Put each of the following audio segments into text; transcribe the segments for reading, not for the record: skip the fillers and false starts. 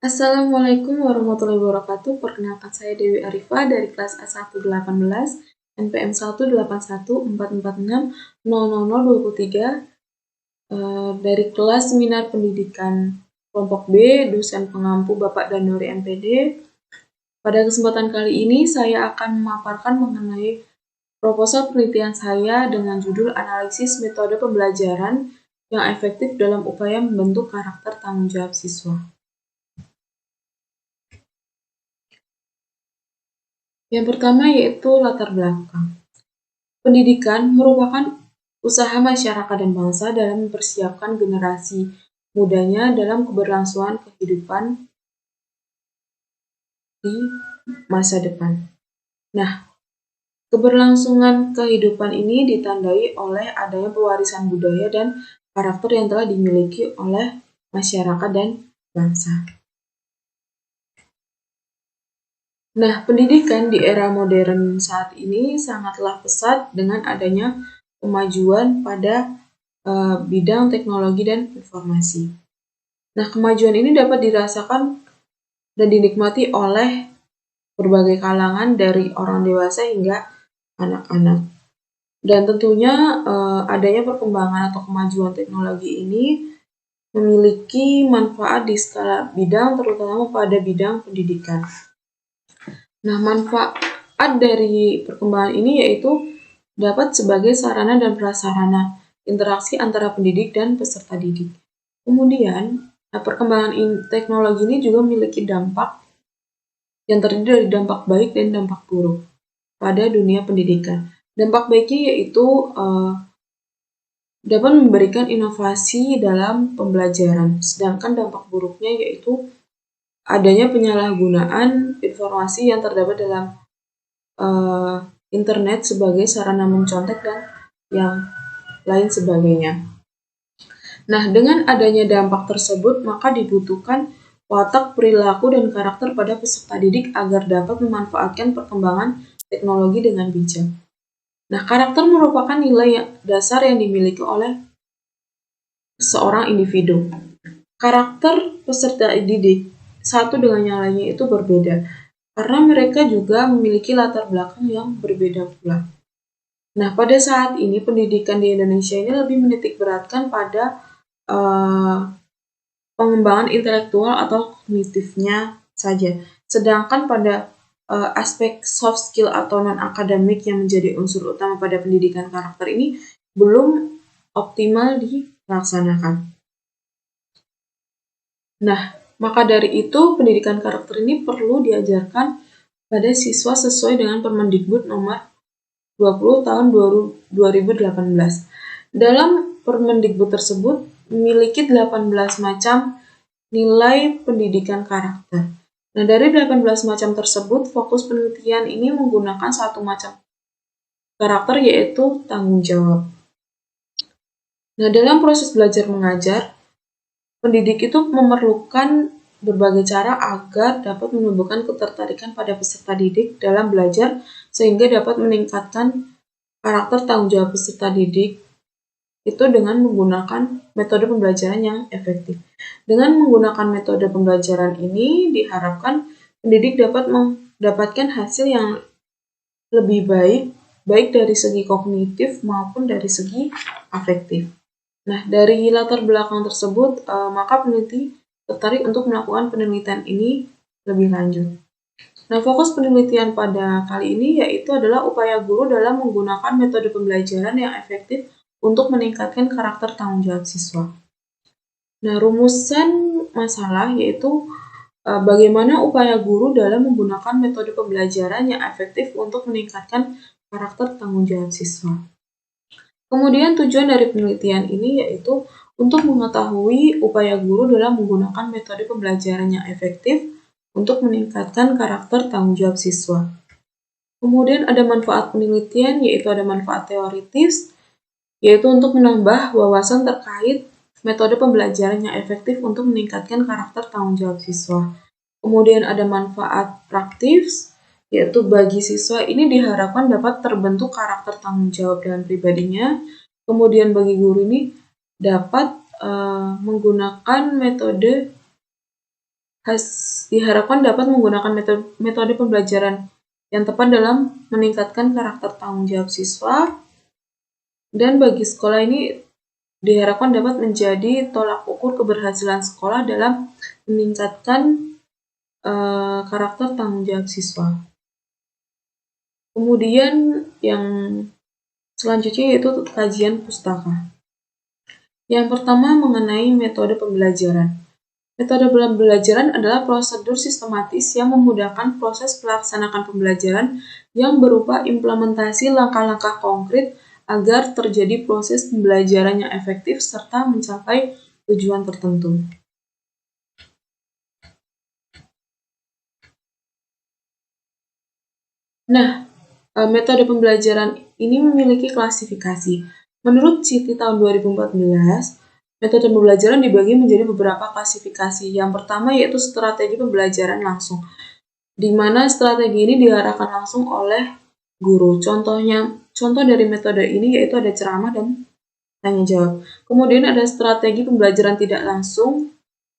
Assalamualaikum warahmatullahi wabarakatuh. Perkenalkan saya Dewi Arifah dari kelas A118 NPM 18144600023 dari kelas Seminar Pendidikan kelompok B, dosen pengampu Bapak Danuri MPD. Pada kesempatan kali ini saya akan memaparkan mengenai proposal penelitian saya dengan judul Analisis Metode Pembelajaran yang Efektif dalam Upaya Membentuk Karakter Tanggung Jawab Siswa. Yang pertama yaitu latar belakang. Pendidikan merupakan usaha masyarakat dan bangsa dalam mempersiapkan generasi mudanya dalam keberlangsungan kehidupan di masa depan. Nah, keberlangsungan kehidupan ini ditandai oleh adanya pewarisan budaya dan karakter yang telah dimiliki oleh masyarakat dan bangsa. Nah, pendidikan di era modern saat ini sangatlah pesat dengan adanya kemajuan pada bidang teknologi dan informasi. Nah, kemajuan ini dapat dirasakan dan dinikmati oleh berbagai kalangan dari orang dewasa hingga anak-anak. Dan tentunya adanya perkembangan atau kemajuan teknologi ini memiliki manfaat di skala bidang, terutama pada bidang pendidikan. Nah, manfaat dari perkembangan ini yaitu dapat sebagai sarana dan prasarana interaksi antara pendidik dan peserta didik. Kemudian, perkembangan teknologi ini juga memiliki dampak yang terdiri dari dampak baik dan dampak buruk pada dunia pendidikan. Dampak baiknya yaitu dapat memberikan inovasi dalam pembelajaran, sedangkan dampak buruknya yaitu adanya penyalahgunaan informasi yang terdapat dalam internet sebagai sarana mencontek dan yang lain sebagainya. Nah, dengan adanya dampak tersebut, maka dibutuhkan watak, perilaku, dan karakter pada peserta didik agar dapat memanfaatkan perkembangan teknologi dengan bijak. Nah, karakter merupakan nilai dasar yang dimiliki oleh seorang individu. Karakter peserta didik satu dengan yang lainnya itu berbeda, karena mereka juga memiliki latar belakang yang berbeda pula. Nah, pada saat ini pendidikan di Indonesia ini lebih menitik beratkan pada pengembangan intelektual atau kognitifnya saja. Sedangkan pada aspek soft skill atau non-akademik yang menjadi unsur utama pada pendidikan karakter ini belum optimal dilaksanakan. Nah, maka dari itu pendidikan karakter ini perlu diajarkan pada siswa sesuai dengan Permendikbud nomor 20 tahun 2018. Dalam Permendikbud tersebut memiliki 18 macam nilai pendidikan karakter. Nah, dari 18 macam tersebut, fokus penelitian ini menggunakan satu macam karakter yaitu tanggung jawab. Nah, dalam proses belajar mengajar, pendidik itu memerlukan berbagai cara agar dapat menumbuhkan ketertarikan pada peserta didik dalam belajar sehingga dapat meningkatkan karakter tanggung jawab peserta didik itu dengan menggunakan metode pembelajaran yang efektif. Dengan menggunakan metode pembelajaran ini diharapkan pendidik dapat mendapatkan hasil yang lebih baik dari segi kognitif maupun dari segi afektif. Nah, dari latar belakang tersebut, maka peneliti tertarik untuk melakukan penelitian ini lebih lanjut. Nah, fokus penelitian pada kali ini yaitu adalah upaya guru dalam menggunakan metode pembelajaran yang efektif untuk meningkatkan karakter tanggung jawab siswa. Nah, rumusan masalah yaitu bagaimana upaya guru dalam menggunakan metode pembelajaran yang efektif untuk meningkatkan karakter tanggung jawab siswa. Kemudian tujuan dari penelitian ini yaitu untuk mengetahui upaya guru dalam menggunakan metode pembelajaran yang efektif untuk meningkatkan karakter tanggung jawab siswa. Kemudian ada manfaat penelitian yaitu ada manfaat teoritis yaitu untuk menambah wawasan terkait metode pembelajaran yang efektif untuk meningkatkan karakter tanggung jawab siswa. Kemudian ada manfaat praktis yaitu bagi siswa ini diharapkan dapat terbentuk karakter tanggung jawab dengan pribadinya. Kemudian bagi guru ini dapat menggunakan metode diharapkan dapat menggunakan metode pembelajaran yang tepat dalam meningkatkan karakter tanggung jawab siswa, dan bagi sekolah ini diharapkan dapat menjadi tolak ukur keberhasilan sekolah dalam meningkatkan karakter tanggung jawab siswa. Kemudian yang selanjutnya yaitu kajian pustaka. Yang pertama mengenai metode pembelajaran. Metode pembelajaran adalah prosedur sistematis yang memudahkan proses pelaksanaan pembelajaran yang berupa implementasi langkah-langkah konkret agar terjadi proses pembelajaran yang efektif serta mencapai tujuan tertentu. Nah, metode pembelajaran ini memiliki klasifikasi. Menurut CITI tahun 2014, metode pembelajaran dibagi menjadi beberapa klasifikasi. Yang pertama yaitu strategi pembelajaran langsung, di mana strategi ini diarahkan langsung oleh guru. Contoh dari metode ini yaitu ada ceramah dan tanya jawab. Kemudian ada strategi pembelajaran tidak langsung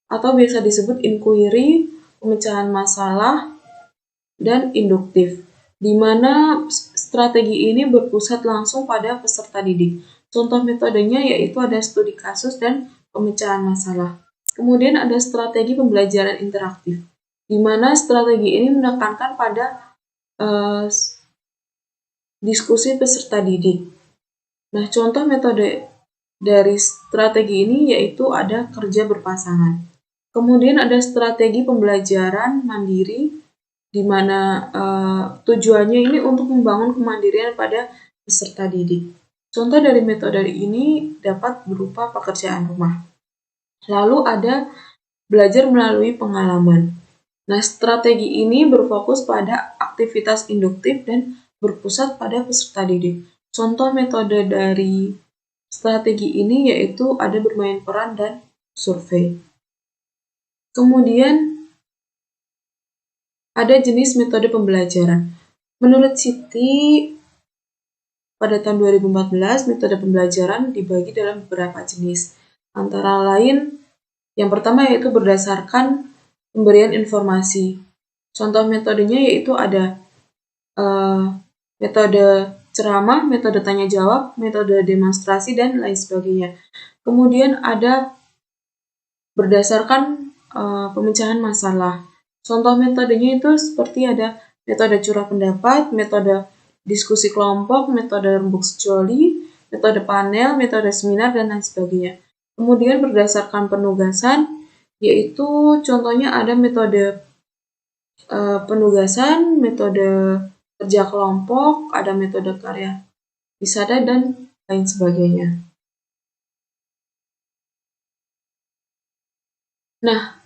atau biasa disebut inquiry, pemecahan masalah, dan induktif, di mana strategi ini berpusat langsung pada peserta didik. Contoh metodenya yaitu ada studi kasus dan pemecahan masalah. Kemudian ada strategi pembelajaran interaktif, di mana strategi ini menekankan pada diskusi peserta didik. Nah, contoh metode dari strategi ini yaitu ada kerja berpasangan. Kemudian ada strategi pembelajaran mandiri, di mana tujuannya ini untuk membangun kemandirian pada peserta didik. Contoh dari metode ini dapat berupa pekerjaan rumah. Lalu ada belajar melalui pengalaman. Nah, strategi ini berfokus pada aktivitas induktif dan berpusat pada peserta didik. Contoh metode dari strategi ini yaitu ada bermain peran dan survei. Kemudian ada jenis metode pembelajaran. Menurut CITI pada tahun 2014, metode pembelajaran dibagi dalam beberapa jenis. Antara lain, yang pertama yaitu berdasarkan pemberian informasi. Contoh metodenya yaitu ada metode ceramah, metode tanya jawab, metode demonstrasi, dan lain sebagainya. Kemudian ada berdasarkan pemecahan masalah. Contoh metodenya itu seperti ada metode curah pendapat, metode diskusi kelompok, metode rembuk sejoli, metode panel, metode seminar, dan lain sebagainya. Kemudian berdasarkan penugasan, yaitu contohnya ada metode penugasan, metode kerja kelompok, ada metode karya wisata, dan lain sebagainya. Nah,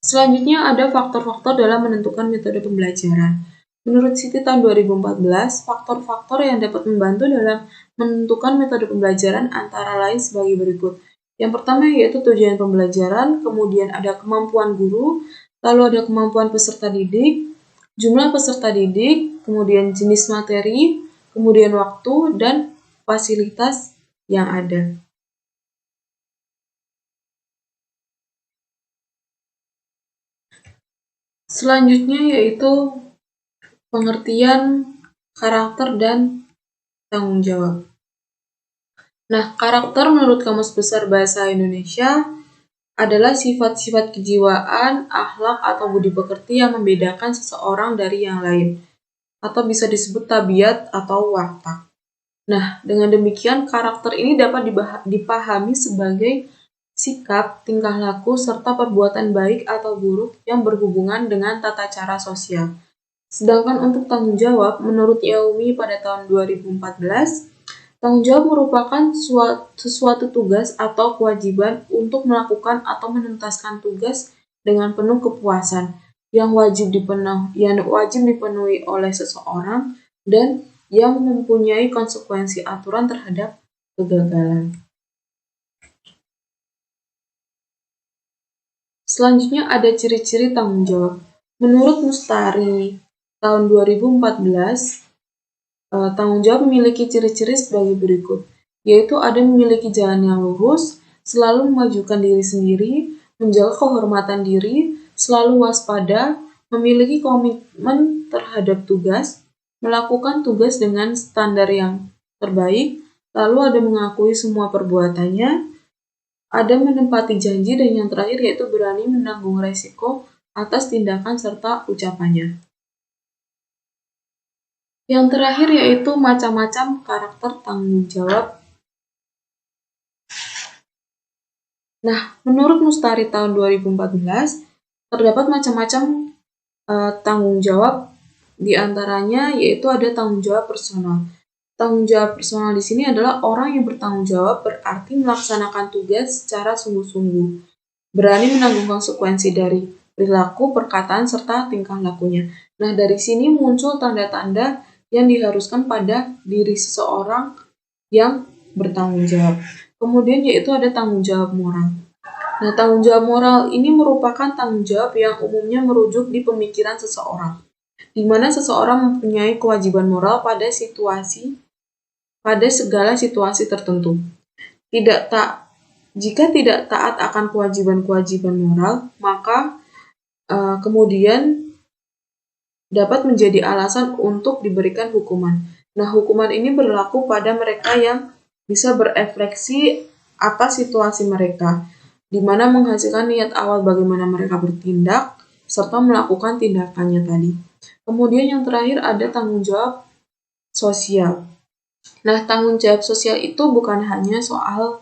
selanjutnya ada faktor-faktor dalam menentukan metode pembelajaran. Menurut CITI tahun 2014, faktor-faktor yang dapat membantu dalam menentukan metode pembelajaran antara lain sebagai berikut. Yang pertama yaitu tujuan pembelajaran, kemudian ada kemampuan guru, lalu ada kemampuan peserta didik, jumlah peserta didik, kemudian jenis materi, kemudian waktu, dan fasilitas yang ada. Selanjutnya yaitu pengertian karakter dan tanggung jawab. Nah, karakter menurut Kamus Besar Bahasa Indonesia adalah sifat-sifat kejiwaan, akhlak, atau budi pekerti yang membedakan seseorang dari yang lain, atau bisa disebut tabiat atau watak. Nah, dengan demikian karakter ini dapat dipahami sebagai sikap, tingkah laku, serta perbuatan baik atau buruk yang berhubungan dengan tata cara sosial. Sedangkan untuk tanggung jawab, menurut Yaomi pada tahun 2014, tanggung jawab merupakan sesuatu tugas atau kewajiban untuk melakukan atau menuntaskan tugas dengan penuh kepuasan yang wajib dipenuhi oleh seseorang dan yang mempunyai konsekuensi aturan terhadap kegagalan. Selanjutnya ada ciri-ciri tanggung jawab. Menurut Mustari tahun 2014, tanggung jawab memiliki ciri-ciri sebagai berikut, yaitu ada memiliki jalan yang lurus, selalu memajukan diri sendiri, menjaga kehormatan diri, selalu waspada, memiliki komitmen terhadap tugas, melakukan tugas dengan standar yang terbaik, lalu ada mengakui semua perbuatannya, ada menepati janji, dan yang terakhir yaitu berani menanggung resiko atas tindakan serta ucapannya. Yang terakhir yaitu macam-macam karakter tanggung jawab. Nah, menurut Mustari tahun 2014, terdapat macam-macam tanggung jawab, diantaranya yaitu ada tanggung jawab personal. Tanggung jawab personal di sini adalah orang yang bertanggung jawab berarti melaksanakan tugas secara sungguh-sungguh, berani menanggung konsekuensi dari perilaku, perkataan, serta tingkah lakunya. Nah, dari sini muncul tanda-tanda yang diharuskan pada diri seseorang yang bertanggung jawab. Kemudian yaitu ada tanggung jawab moral. Nah, tanggung jawab moral ini merupakan tanggung jawab yang umumnya merujuk di pemikiran seseorang, di mana seseorang mempunyai kewajiban moral pada segala situasi tertentu. Jika tidak taat akan kewajiban-kewajiban moral, maka kemudian dapat menjadi alasan untuk diberikan hukuman. Nah, hukuman ini berlaku pada mereka yang bisa berefleksi atas situasi mereka, di mana menghasilkan niat awal bagaimana mereka bertindak, serta melakukan tindakannya tadi. Kemudian yang terakhir ada tanggung jawab sosial. Nah, tanggung jawab sosial itu bukan hanya soal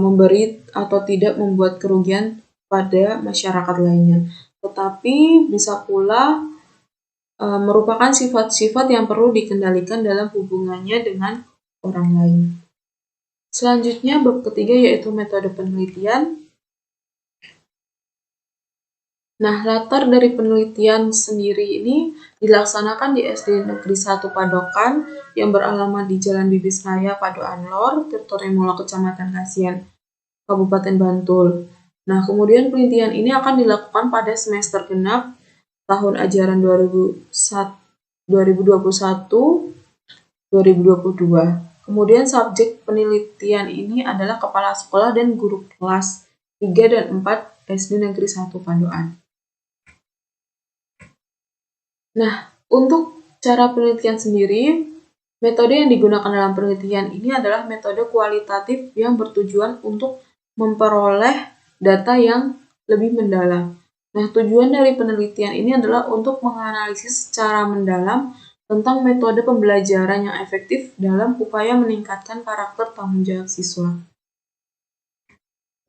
memberi atau tidak membuat kerugian pada masyarakat lainnya, tetapi bisa pula merupakan sifat-sifat yang perlu dikendalikan dalam hubungannya dengan orang lain. Selanjutnya, bab ketiga yaitu metode penelitian. Nah, latar dari penelitian sendiri ini dilaksanakan di SD Negeri 1 Padokan yang beralamat di Jalan Bibis Raya, Padokan Lor, Tirto Remolo, Kecamatan Kasihan, Kabupaten Bantul. Nah, kemudian penelitian ini akan dilakukan pada semester genap tahun ajaran 2021-2022. Kemudian subjek penelitian ini adalah kepala sekolah dan guru kelas 3 dan 4 SD Negeri 1 Padokan. Nah, untuk cara penelitian sendiri, metode yang digunakan dalam penelitian ini adalah metode kualitatif yang bertujuan untuk memperoleh data yang lebih mendalam. Nah, tujuan dari penelitian ini adalah untuk menganalisis secara mendalam tentang metode pembelajaran yang efektif dalam upaya meningkatkan karakter tanggung jawab siswa.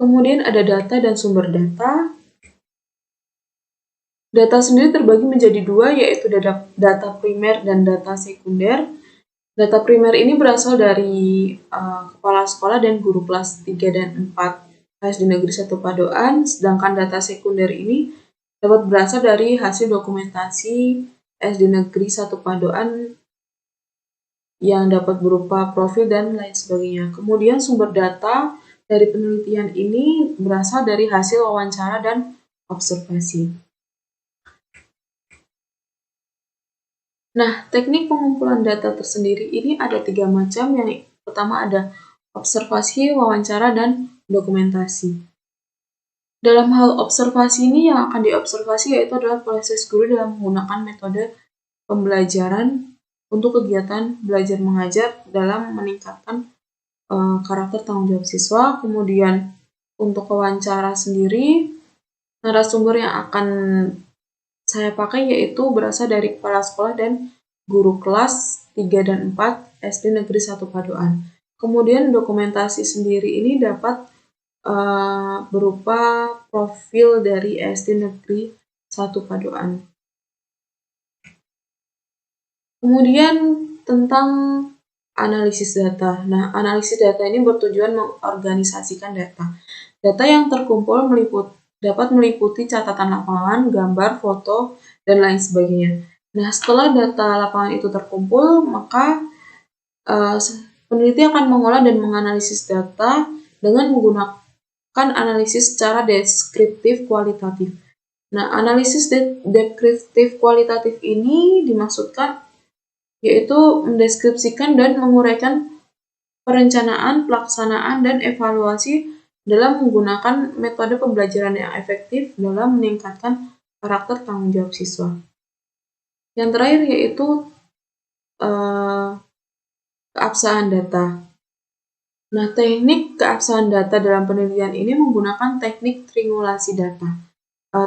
Kemudian ada data dan sumber data. Data sendiri terbagi menjadi dua, yaitu data primer dan data sekunder. Data primer ini berasal dari kepala sekolah dan guru kelas 3 dan 4 SD Negeri 1 Padokan, sedangkan data sekunder ini dapat berasal dari hasil dokumentasi SD Negeri 1 Padokan yang dapat berupa profil dan lain sebagainya. Kemudian sumber data dari penelitian ini berasal dari hasil wawancara dan observasi. Nah, teknik pengumpulan data tersendiri ini ada 3 macam. Yang pertama ada observasi, wawancara, dan dokumentasi. Dalam hal observasi ini yang akan diobservasi yaitu adalah proses guru dalam menggunakan metode pembelajaran untuk kegiatan belajar mengajar dalam meningkatkan karakter tanggung jawab siswa. Kemudian untuk wawancara sendiri, narasumber yang akan saya pakai yaitu berasal dari kepala sekolah dan guru kelas 3 dan 4 SD Negeri 1 Padokan. Kemudian dokumentasi sendiri ini dapat berupa profil dari SD Negeri 1 Padokan. Kemudian tentang analisis data. Nah, analisis data ini bertujuan mengorganisasikan data. Data yang terkumpul dapat meliputi catatan lapangan, gambar, foto, dan lain sebagainya. Nah, setelah data lapangan itu terkumpul, maka peneliti akan mengolah dan menganalisis data dengan menggunakan analisis secara deskriptif kualitatif. Nah, analisis deskriptif kualitatif ini dimaksudkan yaitu mendeskripsikan dan menguraikan perencanaan, pelaksanaan, dan evaluasi dalam menggunakan metode pembelajaran yang efektif dalam meningkatkan karakter tanggung jawab siswa. Yang terakhir yaitu keabsahan data. Nah, teknik keabsahan data dalam penelitian ini menggunakan teknik triangulasi data.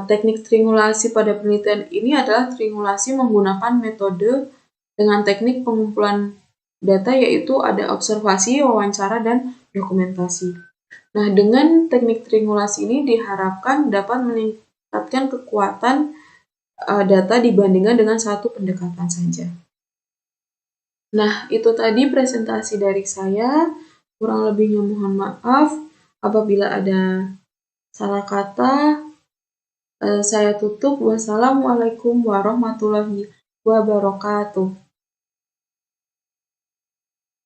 Teknik triangulasi pada penelitian ini adalah triangulasi menggunakan metode dengan teknik pengumpulan data, yaitu ada observasi, wawancara, dan dokumentasi. Nah, dengan teknik triangulasi ini diharapkan dapat meningkatkan kekuatan data dibandingkan dengan satu pendekatan saja. Nah, itu tadi presentasi dari saya. Kurang lebihnya mohon maaf apabila ada salah kata. Saya tutup. Wassalamualaikum warahmatullahi wabarakatuh.